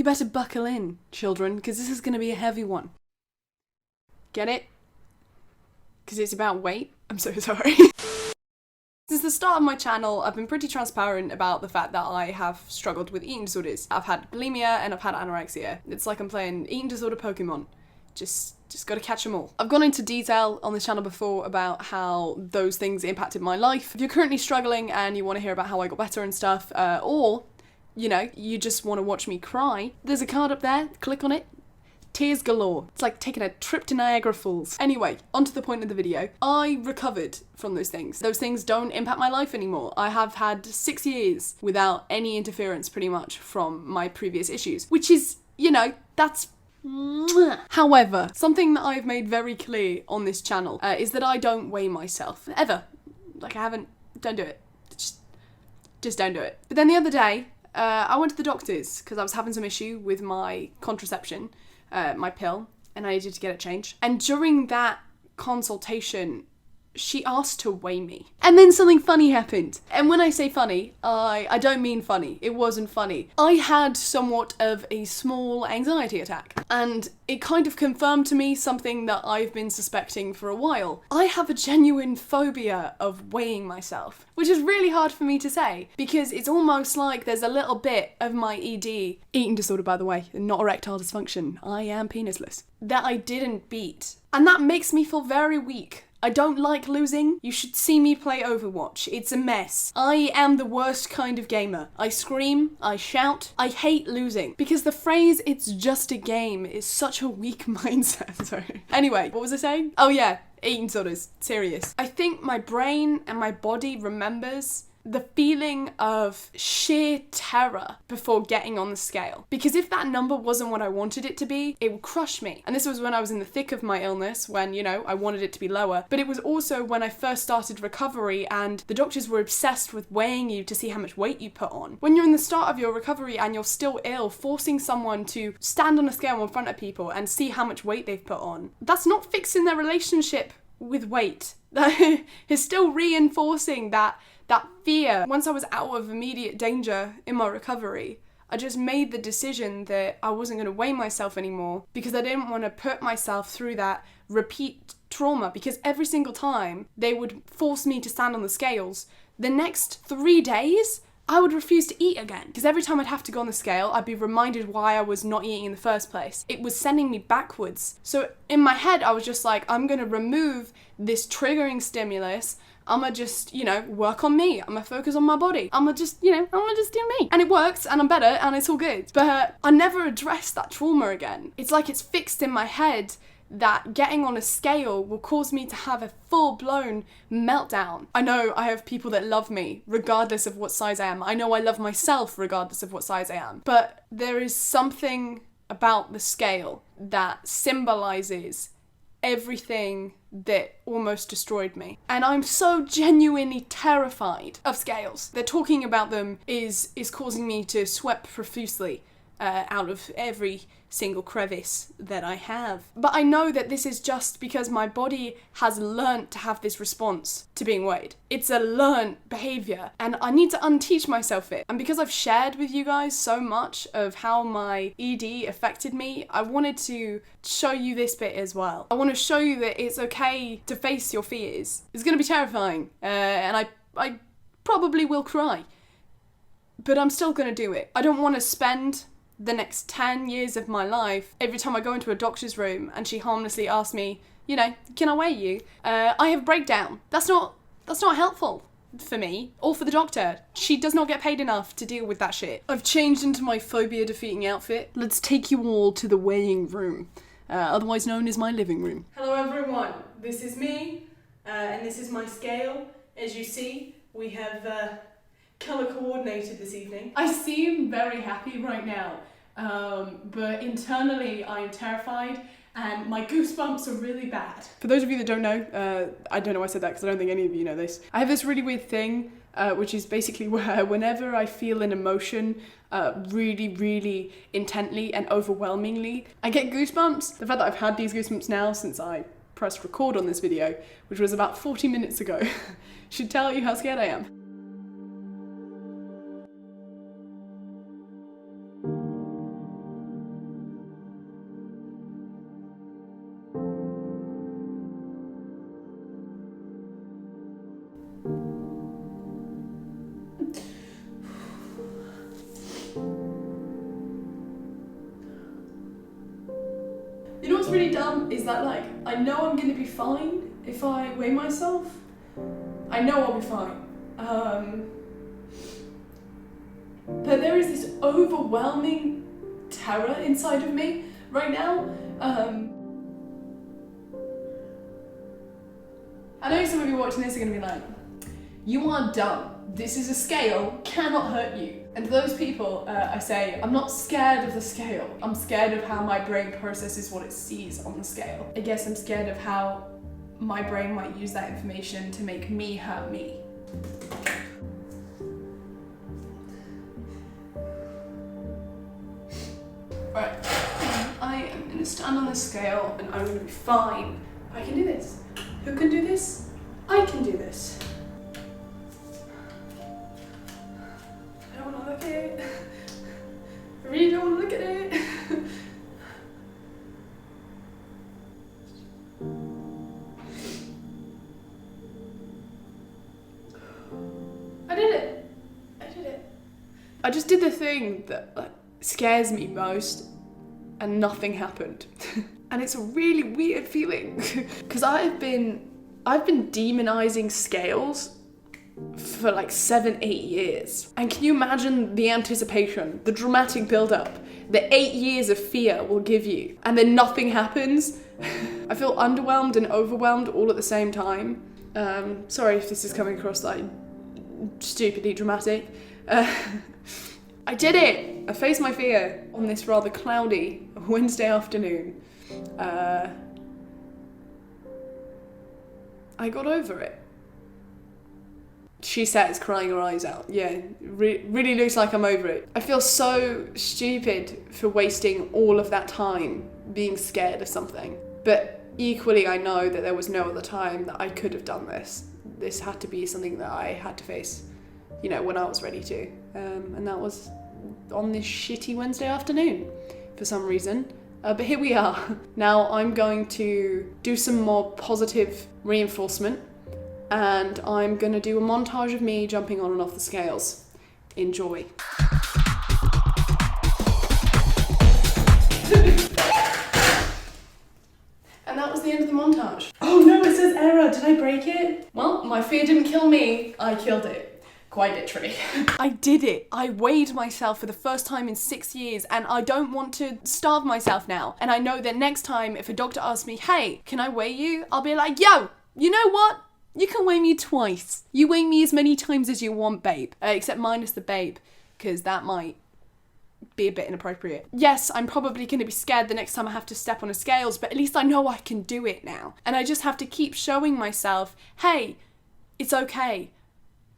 better buckle in, children, because this is going to be a heavy one. Get it? Because it's about weight? I'm so sorry. Since the start of my channel, I've been pretty transparent about the fact that I have struggled with eating disorders. I've had bulimia and I've had anorexia. It's like I'm playing eating disorder Pokemon. Just gotta catch them all. I've gone into detail on this channel before about how those things impacted my life. If you're currently struggling and you want to hear about how I got better and stuff, or, you know, you just want to watch me cry, there's a card up there, click on it. Tears galore. It's like taking a trip to Niagara Falls. Anyway, on to the point of the video. I recovered from those things. Those things don't impact my life anymore. I have had 6 years without any interference pretty much from my previous issues, which is, you know, that's However, something that I've made very clear on this channel is that I don't weigh myself, ever. Like, don't do it. Just don't do it. But then the other day, I went to the doctor's because I was having some issue with my contraception, my pill, and I needed to get it changed. And during that consultation, she asked to weigh me. And then something funny happened. And when I say funny, I don't mean funny. It wasn't funny. I had somewhat of a small anxiety attack. And it kind of confirmed to me something that I've been suspecting for a while. I have a genuine phobia of weighing myself, which is really hard for me to say because it's almost like there's a little bit of my ED, eating disorder by the way, not erectile dysfunction, I am penisless, that I didn't beat. And that makes me feel very weak. I don't like losing. You should see me play Overwatch. It's a mess. I am the worst kind of gamer. I scream, I shout, I hate losing. Because the phrase, it's just a game, is such a weak mindset. Sorry. Anyway, what was I saying? Oh yeah, eating disorders. Serious. I think my brain and my body remembers the feeling of sheer terror before getting on the scale. Because if that number wasn't what I wanted it to be, it would crush me. And this was when I was in the thick of my illness, when, you know, I wanted it to be lower. But it was also when I first started recovery and the doctors were obsessed with weighing you to see how much weight you put on. When you're in the start of your recovery and you're still ill, forcing someone to stand on a scale in front of people and see how much weight they've put on, that's not fixing their relationship with weight. That is still reinforcing that fear. Once I was out of immediate danger in my recovery, I just made the decision that I wasn't going to weigh myself anymore because I didn't want to put myself through that repeat trauma, because every single time they would force me to stand on the scales, the next 3 days I would refuse to eat again. Because every time I'd have to go on the scale, I'd be reminded why I was not eating in the first place. It was sending me backwards. So in my head, I was just like, I'm gonna remove this triggering stimulus. I'ma just, you know, work on me. I'ma focus on my body. I'ma just, you know, I'ma just do me. And it works, and I'm better, and it's all good. But I never addressed that trauma again. It's like it's fixed in my head that getting on a scale will cause me to have a full-blown meltdown. I know I have people that love me regardless of what size I am. I know I love myself regardless of what size I am. But there is something about the scale that symbolizes everything that almost destroyed me. And I'm so genuinely terrified of scales that talking about them is causing me to sweat profusely out of every single crevice that I have. But I know that this is just because my body has learnt to have this response to being weighed. It's a learnt behaviour and I need to unteach myself it. And because I've shared with you guys so much of how my ED affected me, I wanted to show you this bit as well. I want to show you that it's okay to face your fears. It's going to be terrifying and I probably will cry, but I'm still going to do it. I don't want to spend the next 10 years of my life, every time I go into a doctor's room and she harmlessly asks me, you know, can I weigh you? I have a breakdown. That's not helpful for me or for the doctor. She does not get paid enough to deal with that shit. I've changed into my phobia defeating outfit. Let's take you all to the weighing room, otherwise known as my living room. Hello everyone, this is me, and this is my scale. As you see, we have colour coordinated this evening. I seem very happy right now, but internally I'm terrified and my goosebumps are really bad. For those of you that don't know, I don't know why I said that because I don't think any of you know this. I have this really weird thing, which is basically where whenever I feel an emotion really, really intently and overwhelmingly, I get goosebumps. The fact that I've had these goosebumps now since I pressed record on this video, which was about 40 minutes ago, should tell you how scared I am. what's really dumb is that, like, I know I'm gonna be fine if I weigh myself. I know I'll be fine. But there is this overwhelming terror inside of me right now. I know some of you watching this are gonna be like, you are dumb. This is a scale, cannot hurt you. And to those people, I say, I'm not scared of the scale. I'm scared of how my brain processes what it sees on the scale. I guess I'm scared of how my brain might use that information to make me hurt me. Right, I am gonna stand on the scale and I'm gonna be fine. I can do this. Who can do this? I can do this. I don't wanna look at it. I really don't wanna look at it. I did it. I did it. I just did the thing that, like, scares me most, and nothing happened. And it's a really weird feeling because I've been demonizing scales for like 7-8 years. And can you imagine the anticipation, the dramatic build-up, the 8 years of fear will give you, and then nothing happens? I feel underwhelmed and overwhelmed all at the same time. Sorry if this is coming across like stupidly dramatic. I did it! I faced my fear on this rather cloudy Wednesday afternoon. I got over it. She says, crying her eyes out. Yeah, really looks like I'm over it. I feel so stupid for wasting all of that time being scared of something. But equally, I know that there was no other time that I could have done this. This had to be something that I had to face, you know, when I was ready to. And that was on this shitty Wednesday afternoon for some reason. But here we are. Now I'm going to do some more positive reinforcement, and I'm going to do a montage of me jumping on and off the scales. Enjoy. And that was the end of the montage. Oh no, it says error. Did I break it? Well, my fear didn't kill me. I killed it. Quite literally. I did it. I weighed myself for the first time in 6 years, and I don't want to starve myself now. And I know that next time if a doctor asks me, hey, can I weigh you? I'll be like, yo, you know what? You can weigh me twice. You weigh me as many times as you want, babe. Except minus the babe, because that might be a bit inappropriate. Yes, I'm probably going to be scared the next time I have to step on a scales, but at least I know I can do it now. And I just have to keep showing myself, hey, it's okay.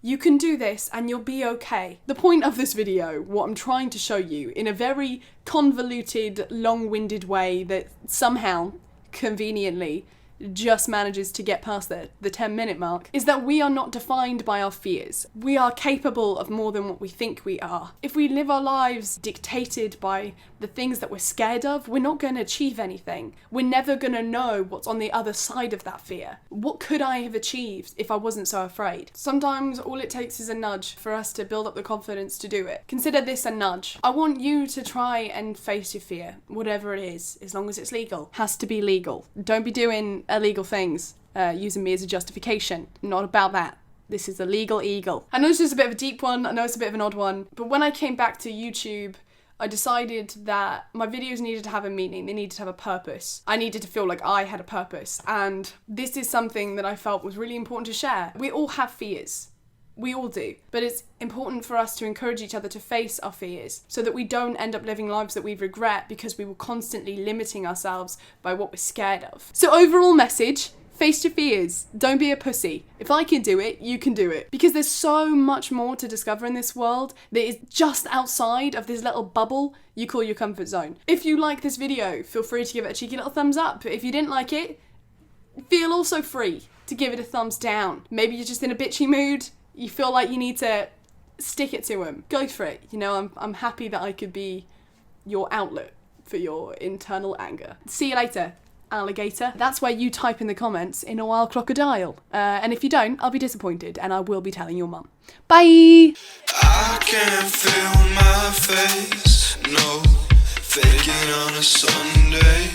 You can do this and you'll be okay. The point of this video, what I'm trying to show you in a very convoluted, long-winded way that somehow, conveniently, just manages to get past the 10-minute mark, is that we are not defined by our fears. We are capable of more than what we think we are. If we live our lives dictated by the things that we're scared of, we're not going to achieve anything. We're never going to know what's on the other side of that fear. What could I have achieved if I wasn't so afraid? Sometimes all it takes is a nudge for us to build up the confidence to do it. Consider this a nudge. I want you to try and face your fear, whatever it is, as long as it's legal. Has to be legal. Don't be doing illegal things, using me as a justification. Not about that. This is a legal eagle. I know this is a bit of a deep one, I know it's a bit of an odd one, but when I came back to YouTube, I decided that my videos needed to have a meaning, they needed to have a purpose. I needed to feel like I had a purpose, and this is something that I felt was really important to share. We all have fears. We all do. But it's important for us to encourage each other to face our fears so that we don't end up living lives that we regret because we were constantly limiting ourselves by what we're scared of. So overall message, face your fears. Don't be a pussy. If I can do it, you can do it. Because there's so much more to discover in this world that is just outside of this little bubble you call your comfort zone. If you like this video, feel free to give it a cheeky little thumbs up. If you didn't like it, feel also free to give it a thumbs down. Maybe you're just in a bitchy mood, you feel like you need to stick it to him. Go for it. You know, I'm happy that I could be your outlet for your internal anger. See you later, alligator. That's where you type in the comments in a wild crocodile. And if you don't, I'll be disappointed and I will be telling your mum. Bye! I can't feel my face, no, faking on a Sunday.